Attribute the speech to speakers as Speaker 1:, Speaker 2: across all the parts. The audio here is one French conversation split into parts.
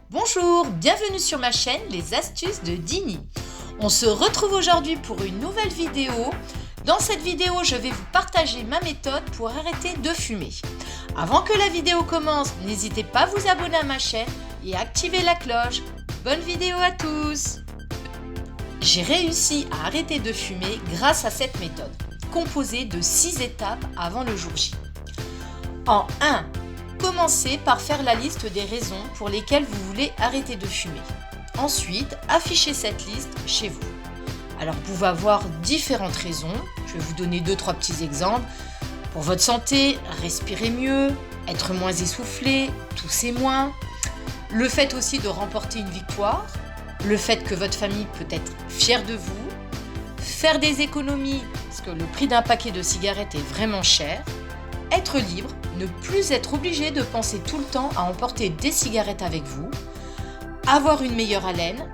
Speaker 1: Bonjour, bienvenue sur ma chaîne Les Astuces de Dini. On se retrouve aujourd'hui pour une nouvelle vidéo. Dans cette vidéo, je vais vous partager ma méthode pour arrêter de fumer. Avant que la vidéo commence, n'hésitez pas à vous abonner à ma chaîne et à activer la cloche. Bonne vidéo à tous! J'ai réussi à arrêter de fumer grâce à cette méthode, composée de 6 étapes avant le jour J. En 1, commencez par faire la liste des raisons pour lesquelles vous voulez arrêter de fumer. Ensuite, affichez cette liste chez vous. Alors, vous pouvez avoir différentes raisons. Je vais vous donner 2-3 petits exemples. Pour votre santé, respirer mieux, être moins essoufflé, tousser moins. Le fait aussi de remporter une victoire. Le fait que votre famille peut être fière de vous. Faire des économies, parce que le prix d'un paquet de cigarettes est vraiment cher. Être libre, ne plus être obligé de penser tout le temps à emporter des cigarettes avec vous. Avoir une meilleure haleine.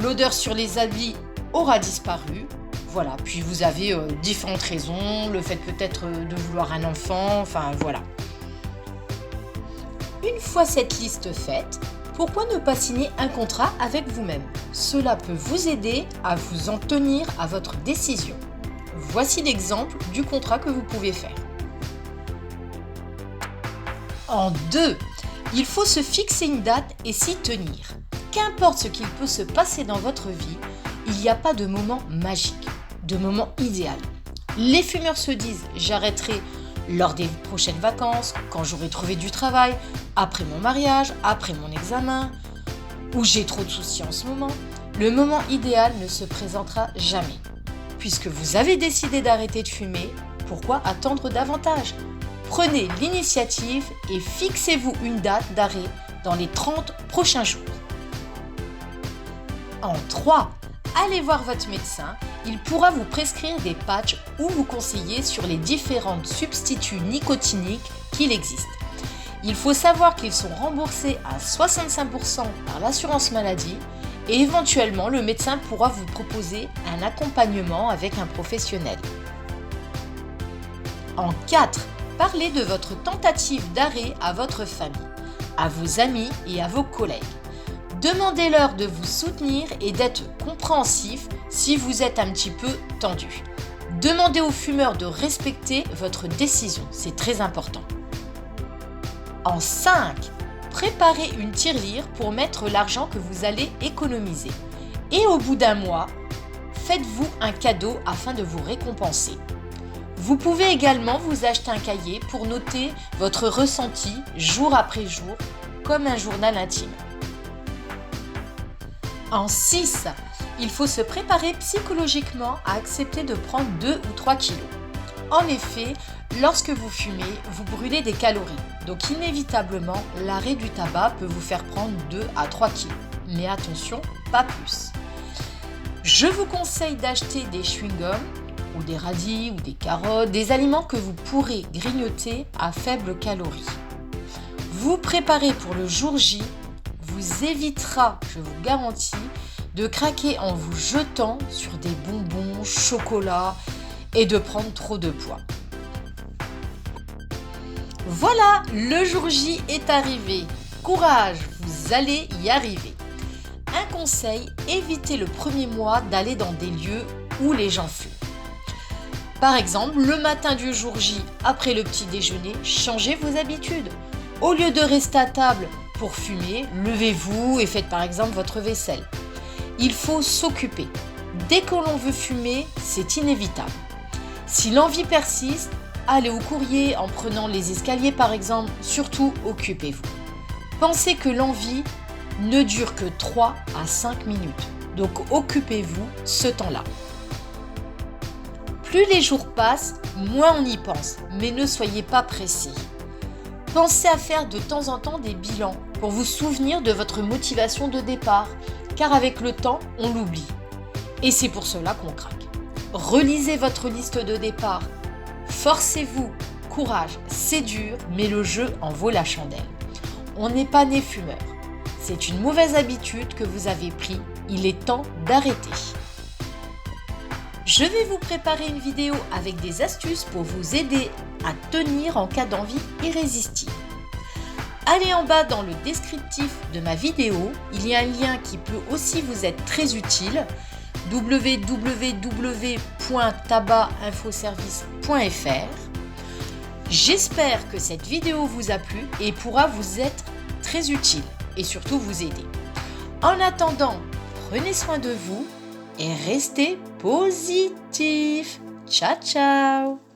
Speaker 1: L'odeur sur les habits aura disparu. Voilà, puis vous avez différentes raisons. Le fait peut-être de vouloir un enfant, enfin voilà. Une fois cette liste faite, pourquoi ne pas signer un contrat avec vous-même? Cela peut vous aider à vous en tenir à votre décision. Voici l'exemple du contrat que vous pouvez faire. En 2, il faut se fixer une date et s'y tenir. Qu'importe ce qu'il peut se passer dans votre vie, il n'y a pas de moment magique, de moment idéal. Les fumeurs se disent « j'arrêterai lors des prochaines vacances, quand j'aurai trouvé du travail, après mon mariage, après mon examen, ou j'ai trop de soucis en ce moment ». Le moment idéal ne se présentera jamais. Puisque vous avez décidé d'arrêter de fumer, pourquoi attendre davantage ? Prenez l'initiative et fixez-vous une date d'arrêt dans les 30 prochains jours. En 3, allez voir votre médecin. Il pourra vous prescrire des patchs ou vous conseiller sur les différents substituts nicotiniques qu'il existe. Il faut savoir qu'ils sont remboursés à 65% par l'assurance maladie et éventuellement le médecin pourra vous proposer un accompagnement avec un professionnel. En 4, parlez de votre tentative d'arrêt à votre famille, à vos amis et à vos collègues. Demandez-leur de vous soutenir et d'être compréhensifs si vous êtes un petit peu tendu. Demandez aux fumeurs de respecter votre décision, c'est très important. En 5, préparez une tirelire pour mettre l'argent que vous allez économiser. Et au bout d'un mois, faites-vous un cadeau afin de vous récompenser. Vous pouvez également vous acheter un cahier pour noter votre ressenti jour après jour, comme un journal intime. En 6, il faut se préparer psychologiquement à accepter de prendre 2 ou 3 kilos. En effet, lorsque vous fumez, vous brûlez des calories. Donc inévitablement, l'arrêt du tabac peut vous faire prendre 2 à 3 kilos. Mais attention, pas plus. Je vous conseille d'acheter des chewing-gums, ou des radis, ou des carottes, des aliments que vous pourrez grignoter à faibles calories. Vous préparer pour le jour J vous évitera, je vous garantis, de craquer en vous jetant sur des bonbons, chocolat et de prendre trop de poids. Voilà, le jour J est arrivé. Courage, vous allez y arriver. Un conseil, évitez le premier mois d'aller dans des lieux où les gens fument. Par exemple, le matin du jour J, après le petit déjeuner, changez vos habitudes. Au lieu de rester à table pour fumer, levez-vous et faites par exemple votre vaisselle. Il faut s'occuper. Dès que l'on veut fumer, c'est inévitable. Si l'envie persiste, allez au courrier en prenant les escaliers par exemple, surtout occupez-vous. Pensez que l'envie ne dure que 3 à 5 minutes, donc occupez-vous ce temps-là. Plus les jours passent, moins on y pense, mais ne soyez pas pressés. Pensez à faire de temps en temps des bilans pour vous souvenir de votre motivation de départ, car avec le temps, on l'oublie. Et c'est pour cela qu'on craque. Relisez votre liste de départ. Forcez-vous, courage, c'est dur, mais le jeu en vaut la chandelle. On n'est pas né fumeur. C'est une mauvaise habitude que vous avez prise. Il est temps d'arrêter. Je vais vous préparer une vidéo avec des astuces pour vous aider à tenir en cas d'envie irrésistible. Allez en bas dans le descriptif de ma vidéo, il y a un lien qui peut aussi vous être très utile, www.tabacinfoservice.fr. J'espère que cette vidéo vous a plu et pourra vous être très utile et surtout vous aider. En attendant, prenez soin de vous et restez positif. Ciao, ciao!